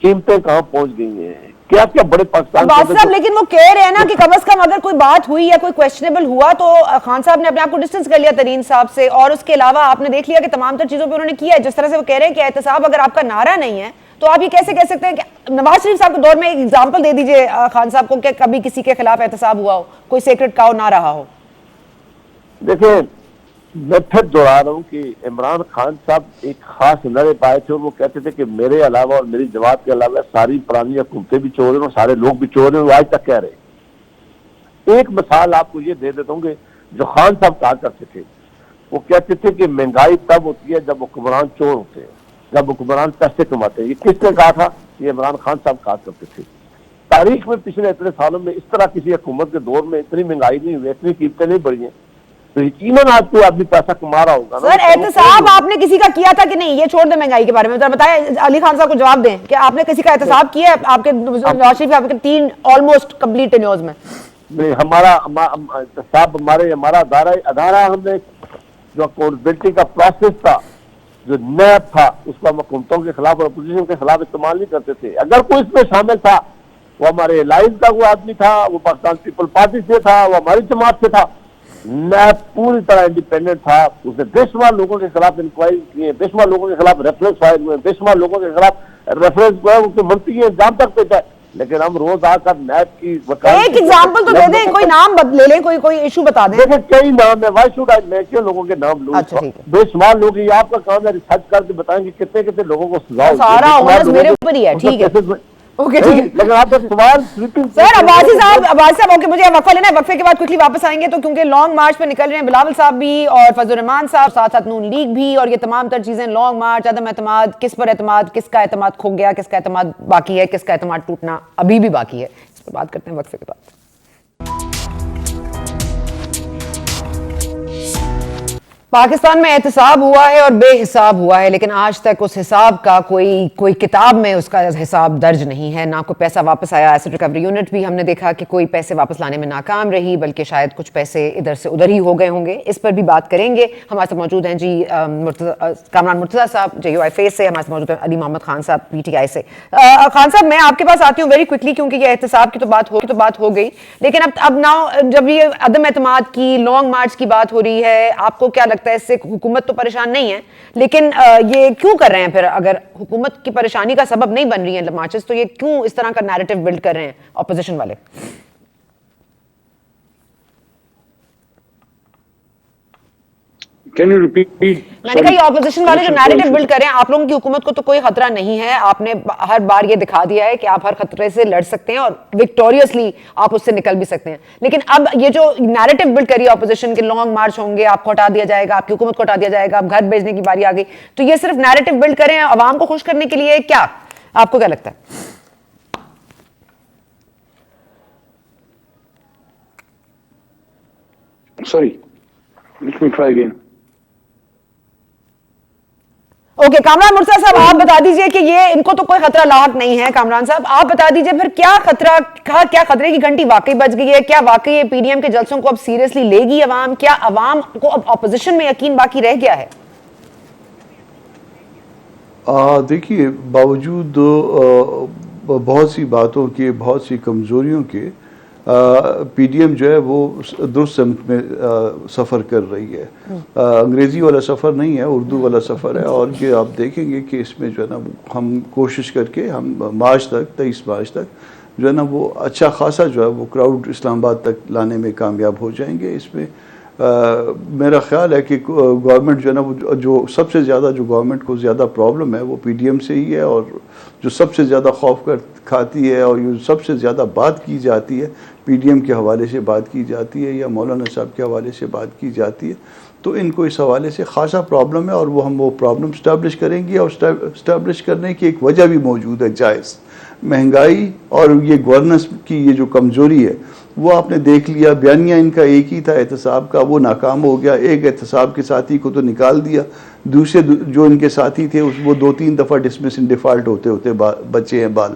قیمتیں کہاں پہنچ گئی ہیں. کیا بڑے پاکستان صاحب لیکن وہ کہہ رہے ہیں نا کہ کم از کم اگر کوئی بات ہوئی یا کوئی کویسچنیبل ہوا تو خان صاحب نے اپنے آپ کو ڈسٹنس کر لیا ترین صاحب سے، اور اس کے علاوہ آپ نے دیکھ لیا کہ تمام تر چیزوں پہ انہوں نے کیا ہے. جس طرح سے وہ کہہ رہے ہیں کہ احتساب اگر آپ کا نعرہ نہیں ہے تو آپ یہ کیسے کہہ سکتے ہیں کہ نواز شریف صاحب کے دور میں ایک ایگزامپل دے دیجئے خان صاحب کو کہ کبھی کسی کے خلاف احتساب ہوا ہو، کوئی سیکرٹ کاؤ نہ رہا ہو. دیکھیں میں پھر دوہرا رہا ہوں کہ عمران خان صاحب ایک خاص نعرے پائے تھے، اور وہ کہتے تھے کہ میرے علاوہ اور میری جماعت کے علاوہ ساری پرانی حکومتیں بھی چور ہیں اور سارے لوگ بھی چور ہیں، وہ آج تک کہہ رہے ہیں. ایک مثال آپ کو یہ دے دیتا ہوں کہ جو خان صاحب کہا کرتے تھے، وہ کہتے تھے کہ مہنگائی تب ہوتی ہے جب حکمران چور ہوتے ہیں، جب حکمران پیسے کماتے ہیں. یہ کس نے کہا تھا؟ یہ عمران خان صاحب کہا کرتے تھے. تاریخ میں پچھلے اتنے سالوں میں اس طرح کسی حکومت کے دور میں اتنی مہنگائی نہیں ہوئی، اتنی قیمتیں نہیں بڑھی ہیں. تو یقیناً آج کوئی آدمی پیسہ کما رہا ہوگا نا. سر احتساب آپ نے کسی کا کیا تھا کہ نہیں؟ یہ چھوڑ دیں مہنگائی کے بارے میں، ذرا بتائیں، علی خان صاحب کو جواب دیں کہ آپ نے کسی کا احتساب کیا ہے آپ کے نواز شریف آپ کے 3 آلموسٹ کمپلیٹ ٹینیورز میں؟ نہیں، ہمارا احتساب ہمارا ادارہ ہم نے جو اکاؤنٹیبلٹی کا پروسیس تھا، جو نیب تھا، اس کو ہم حکومتوں کے خلاف اور اپوزیشن کے خلاف استعمال نہیں کرتے تھے. اگر کوئی اس میں شامل تھا، وہ ہمارے الائنس کا کوئی آدمی تھا، وہ پاکستان پیپل پارٹی سے تھا، وہ ہماری جماعت سے تھا، نیب پوری طرح انڈیپینڈنٹ تھا. اس نے بے شمار لوگوں کے خلاف انکوائری کی ہے، بے شمار لوگوں کے خلاف ریفرنس فائل ہوئے، بے شمار لوگوں کے خلاف ریفرنس جو ہے وہ منطقی انجام تک پہنچا ہے. لیکن ہم روز آ کر نیب کی ایک ایگزامپل تو دے دیں، کوئی نام لے لیں، کوئی ایشو بتا دیں. دیکھیں کئی نام ہے، وائی شوڈ آئی میں کیوں لوگوں کے نام لوں؟ اچھا ٹھیک ہے، بے شمار لوگ، یہ آپ کا کام ہے ریسرچ کر کے بتائیں کہ کتنے کتنے لوگوں کو سزا ہوئی ہے. سارا اونرز میرے اوپر ہی ہے. ٹھیک ہے، اوکے ٹھیک ہے. لیکن آپ کا سوال سر عباسی صاحب اوکے، مجھے وقفہ لینا ہے، وقفے کے بعد کوئکلی واپس آئیں گے تو کیونکہ لانگ مارچ پہ نکل رہے ہیں بلاول صاحب بھی اور فضل الرحمان صاحب، ساتھ ساتھ نون لیگ بھی، اور یہ تمام تر چیزیں، لانگ مارچ، عدم اعتماد، کس پر اعتماد، کس کا اعتماد کھو گیا، کس کا اعتماد باقی ہے، کس کا اعتماد ٹوٹنا ابھی بھی باقی ہے، اس پر بات کرتے ہیں وقفے کے بعد. پاکستان میں احتساب ہوا ہے اور بے حساب ہوا ہے، لیکن آج تک اس حساب کا کوئی کتاب میں اس کا حساب درج نہیں ہے، نہ کوئی پیسہ واپس آیا. ایسٹ ریکوری یونٹ بھی ہم نے دیکھا کہ کوئی پیسے واپس لانے میں ناکام رہی، بلکہ شاید کچھ پیسے ادھر سے ادھر ہی ہو گئے ہوں گے. اس پر بھی بات کریں گے. ہمارے ساتھ موجود ہیں جی کامران مرتضیٰ صاحب JUI فیس سے، ہمارے ساتھ موجود ہیں علی محمد خان صاحب PTI سے. خان صاحب میں آپ کے پاس آتی ہوں ویری کوئکلی، کیونکہ یہ احتساب کی تو بات ہو گئی، لیکن اب ناؤ جب یہ عدم اعتماد کی، لانگ مارچ کی بات ہو رہی ہے، آپ کو کیا لگتا ہے اس سے حکومت تو پریشان نہیں ہے، لیکن یہ کیوں کر رہے ہیں پھر؟ اگر حکومت کی پریشانی کا سبب نہیں بن رہی ہیں مارچز، تو یہ کیوں اس طرح کا نیریٹو بلڈ کر رہے ہیں اپوزیشن والے؟ Can you repeat? میں نے کہا یہ اپوزیشن والے جو نیریٹو بلڈ کر رہے ہیں، آپ لوگوں کی حکومت کو تو کوئی خطرہ نہیں ہے، آپ نے ہر بار یہ دکھا دیا ہے کہ آپ ہر خطرے سے لڑ سکتے ہیں اور وکٹوریسلی آپ اس سے نکل بھی سکتے ہیں، لیکن اب یہ جو نیریٹو بلڈ کری ہے اپوزیشن کے، لانگ مارچ ہوں گے، آپ کو ہٹا دیا جائے گا، آپ کی حکومت کو ہٹا دیا جائے گا، اب گھر بھیجنے کی باری آ گئی، تو یہ صرف نیریٹو بلڈ کر رہے ہیں عوام کو خوش کرنے کے لیے؟ کیا آپ کو کیا لگتا ہے؟ Sorry, let me try again. Okay Kamran Murtaza صاحب آپ بتا دیجئے کہ یہ ان کو تو کوئی خطرہ لاحق نہیں ہے. کامران صاحب آپ بتا دیجئے پھر کیا خطرے کی گھنٹی واقعی بج گئی ہے؟ کیا واقعی یہ PDM کے جلسوں کو اب سیریسلی لے گی عوام؟ کیا عوام کو اب اپوزیشن میں یقین باقی رہ گیا ہے؟ دیکھیے، باوجود بہت سی باتوں کے، بہت سی کمزوریوں کے، PDM جو ہے وہ درست سمت میں سفر کر رہی ہے. انگریزی والا سفر نہیں ہے، اردو والا سفر ہے، اور یہ آپ دیکھیں گے کہ اس میں جو ہے نا ہم کوشش کر کے ہم مارچ تک 23 مارچ تک جو ہے نا وہ اچھا خاصا جو ہے وہ کراؤڈ اسلام آباد تک لانے میں کامیاب ہو جائیں گے. اس میں میرا خیال ہے کہ گورنمنٹ جو ہے نا وہ جو سب سے زیادہ جو گورنمنٹ کو زیادہ پرابلم ہے وہ PDM سے ہی ہے، اور جو سب سے زیادہ خوف کھاتی ہے اور جو سب سے زیادہ بات کی جاتی ہے PDM کے حوالے سے بات کی جاتی ہے یا مولانا صاحب کے حوالے سے بات کی جاتی ہے، تو ان کو اس حوالے سے خاصا پرابلم ہے، اور ہم وہ پرابلم اسٹیبلش کریں گے. اور اسٹیبلش کرنے کی ایک وجہ بھی موجود ہے جائز، مہنگائی اور یہ گورننس کی یہ جو کمزوری ہے وہ آپ نے دیکھ لیا. بیانیہ ان کا ایک ہی تھا احتساب کا، وہ ناکام ہو گیا. ایک احتساب کے ساتھی کو تو نکال دیا، دوسرے جو ان کے ساتھی تھے وہ 2-3 دفعہ ڈسمس ان ڈیفالٹ ہوتے بچے ہیں بال.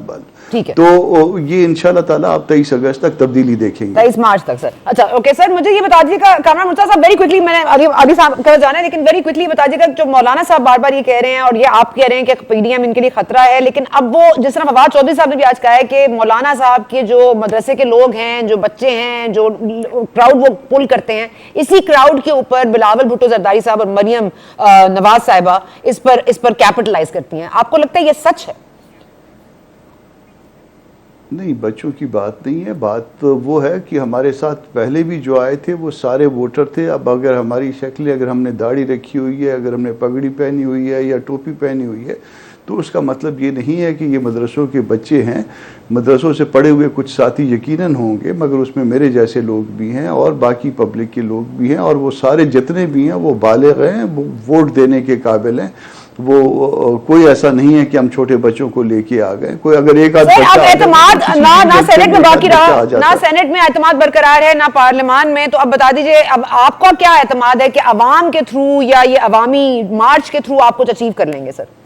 تو یہ انشاءاللہ تعالیٰ آپ 23 اگست تک تبدیلی دیکھیں گے، 23 مارچ تک. سر اچھا اوکے سر، مجھے یہ بتا دیجیے گا کامران مرتضیٰ صاحب ویری کوئکلی، میں نے علی صاحب کا جانا ہے لیکن ویری کوئکلی بتا دیجیے گا، جو مولانا صاحب بار بار یہ کہہ رہے ہیں اور یہ آپ کہہ رہے ہیں کہ PDM ان کے لیے خطرہ ہے، لیکن اب وہ جس طرح فواد چودھری صاحب نے بھی آج کہا ہے کہ مولانا صاحب کے جو مدرسے کے لوگ ہیں، جو بچے ہیں، جو کراؤڈ وہ پل کرتے ہیں، اسی کراؤڈ کے اوپر بلاول بھٹو زرداری صاحب اور مریم نواز صاحبہ اس پر کیپٹلائز کرتی ہیں. آپ کو لگتا ہے یہ سچ ہے؟ نہیں، بچوں کی بات نہیں ہے. بات وہ ہے کہ ہمارے ساتھ پہلے بھی جو آئے تھے وہ سارے ووٹر تھے. اب اگر ہماری شکلیں، اگر ہم نے داڑھی رکھی ہوئی ہے، اگر ہم نے پگڑی پہنی ہوئی ہے یا ٹوپی پہنی ہوئی ہے، تو اس کا مطلب یہ نہیں ہے کہ یہ مدرسوں کے بچے ہیں. مدرسوں سے پڑھے ہوئے کچھ ساتھی یقیناً ہوں گے، مگر اس میں میرے جیسے لوگ بھی ہیں اور باقی پبلک کے لوگ بھی ہیں، اور وہ سارے جتنے بھی ہیں وہ بالغ ہیں، وہ ووٹ دینے کے قابل ہیں. وہ کوئی ایسا نہیں ہے کہ ہم چھوٹے بچوں کو لے کے آ گئے. کوئی اگر ایک آدھ اب بچہ اعتماد نہ سینٹ میں باقی رہا، نہ نہ سینٹ میں اعتماد برقرار ہے، نہ پارلیمان میں. تو اب بتا دیجئے اب آپ کا کیا اعتماد ہے کہ عوام کے تھرو یا یہ عوامی مارچ کے تھرو آپ کچھ اچیو کر لیں گے سر؟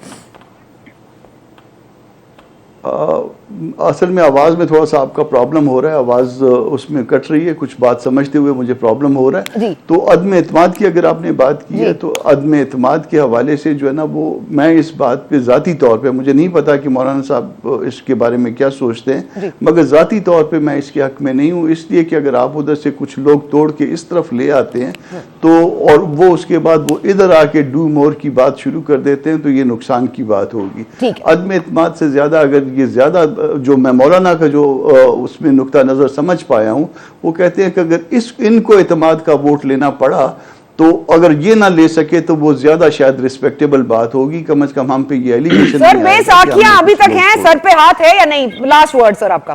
اصل میں آواز میں تھوڑا سا آپ کا پرابلم ہو رہا ہے، آواز اس میں کٹ رہی ہے، کچھ بات سمجھتے ہوئے مجھے پرابلم ہو رہا ہے. جی. تو عدم اعتماد کی اگر آپ نے بات کی ہے تو عدم اعتماد کے حوالے سے جو ہے نا وہ میں اس بات پہ ذاتی طور پہ، مجھے نہیں پتا کہ مولانا صاحب اس کے بارے میں کیا سوچتے ہیں، مگر ذاتی طور پہ میں اس کے حق میں نہیں ہوں، اس لیے کہ اگر آپ ادھر سے کچھ لوگ توڑ کے اس طرف لے آتے ہیں تو اور وہ اس کے بعد وہ ادھر آ کے ڈو مور کی بات شروع کر دیتے ہیں تو یہ نقصان کی بات ہوگی. عدم اعتماد سے زیادہ اگر یہ زیادہ جو میں مولانا کا جو اس میں نقطہ نظر سمجھ پایا ہوں، وہ کہتے ہیں کہ اگر ان کو اعتماد کا ووٹ لینا پڑا تو اگر یہ نہ لے سکے تو وہ زیادہ شاید ریسپیکٹیبل بات ہوگی. کم از کم ہم پہ یہ ایلیگیشن سر بے ساکھیاں ابھی تک ہیں، سر پہ ہاتھ ہے یا نہیں؟ لاسٹ ورڈ سر آپ کا.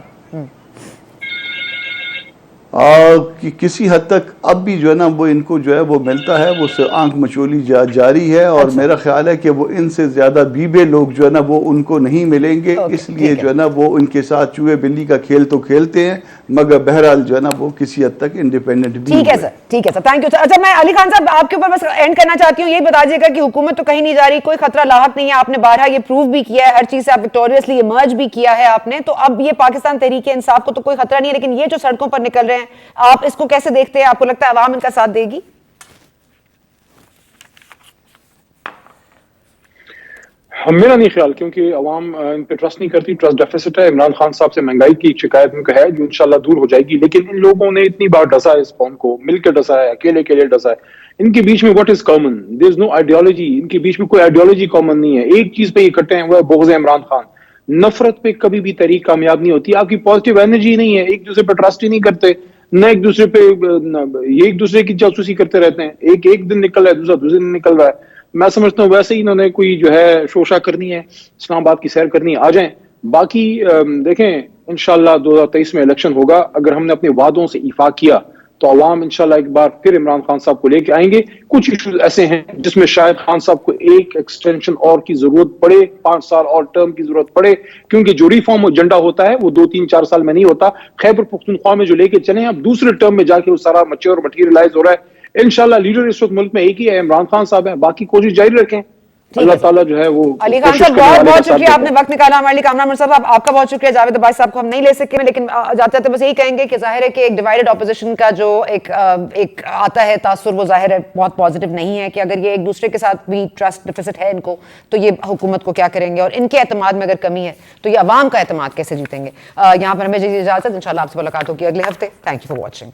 کسی حد تک اب بھی جو ہے نا وہ ان کو جو ہے وہ ملتا ہے، وہ آنکھ مچولی جاری ہے، اور میرا خیال ہے کہ وہ ان سے زیادہ بیبے لوگ جو ہے نا وہ ان کو نہیں ملیں گے. اس لیے جو ہے نا وہ ان کے ساتھ چوہے بلی کا کھیل تو کھیلتے ہیں، مگر بہرحال جو ہے نا وہ کسی حد تک انڈیپینڈنٹ بھی. ٹھیک ہے سر، ٹھیک ہے سر، تھینک یو سر. اچھا میں علی خان صاحب آپ کے اوپر بس اینڈ کرنا چاہتی ہوں، یہی بتا دیجیے گا کہ حکومت تو کہیں نہیں جا رہی، کوئی خطرہ لاحق نہیں ہے، آپ نے بارہا یہ پروو بھی کیا ہے، ہر چیز سے آپ وکٹوریسلی ایمرج بھی کیا ہے آپ نے. تو اب یہ پاکستان تحریک انصاف کو تو کوئی خطرہ نہیں ہے، لیکن یہ جو سڑکوں پر نکل رہے ہیں آپ اس کو کیسے دیکھتے ہیں؟ آپ کو لگتا ہے عوام ان کا ساتھ دے گی؟ میرا نہیں خیال، کیونکہ عوام ان پہ ٹرسٹ نہیں کرتی، ٹرسٹ ڈیفیسٹ ہے. عمران خان صاحب سے مہنگائی کی ایک شکایت ان کا ہے جو انشاءاللہ دور ہو جائے گی، لیکن ان لوگوں نے اتنی بار ڈسا ہے اس قوم کو، مل کے ڈسا ہے، اکیلے کے لیے ڈسا ہے. ان کے بیچ میں what is common? There is no ideology. ان کے بیچ میں کوئی آئیڈیالوجی کامن نہیں ہے. ایک چیز پہ یہ اکٹھے ہیں، وہ ہے بغض عمران خان. نفرت پہ کبھی بھی تحریک کامیاب نہیں ہوتی. آپ کی پازیٹیو انرجی نہیں ہے، ایک دوسرے پہ ٹرسٹ ہی نہیں کرتے، نہ ایک دوسرے پہ یہ ایک دوسرے کی جاسوسی کرتے رہتے ہیں. ایک دن نکل رہا ہے، دوسرے دن نکل رہا ہے. میں سمجھتا ہوں ویسے ہی انہوں نے کوئی جو ہے شوشا کرنی ہے، اسلام آباد کی سیر کرنی ہے، آ جائیں. باقی دیکھیں انشاءاللہ 2023 میں الیکشن ہوگا. اگر ہم نے اپنے وعدوں سے ایفا کیا تو عوام انشاءاللہ ایک بار پھر عمران خان صاحب کو لے کے آئیں گے. کچھ ایشوز ایسے ہیں جس میں شاید خان صاحب کو ایک ایکسٹینشن اور کی ضرورت پڑے، 5 سال اور ٹرم کی ضرورت پڑے، کیونکہ جو ریفارم ایجنڈا ہوتا ہے وہ 2-3-4 سال میں نہیں ہوتا. خیبر پختونخوا میں جو لے کے چلے ہیں اب دوسرے ٹرم میں جا کے وہ سارا میچور مٹیریلائز ہو رہا ہے. انشاءاللہ لیڈر اس وقت ملک میں ایک ہی ہے، عمران خان صاحب ہیں. باقی کوشش جاری رکھیں، اللہ تعالیٰ جو ہے وہ. علی خان صاحب بہت بہت شکریہ، آپ نے وقت نکالا ہمارے لیے. کامران صاحب آپ کا بہت شکریہ. جاوید عباس صاحب کو ہم نہیں لے سکے، لیکن جاتے جاتے بس یہی کہیں گے کہ ظاہر ہے کہ ایک ڈیوائیڈڈ اپوزیشن کا جو ایک آتا ہے تاثر، وہ ظاہر ہے بہت پازیٹیو نہیں ہے کہ اگر یہ ایک دوسرے کے ساتھ بھی ٹرسٹ ڈیفیسٹ ہے ان کو تو یہ حکومت کو کیا کریں گے، اور ان کے اعتماد میں اگر کمی ہے تو یہ عوام کا اعتماد کیسے جیتیں گے. یہاں پر ہمیں اجازت، انشاءاللہ آپ سے ملاقات ہوگی اگلے ہفتے. Thank you for watching.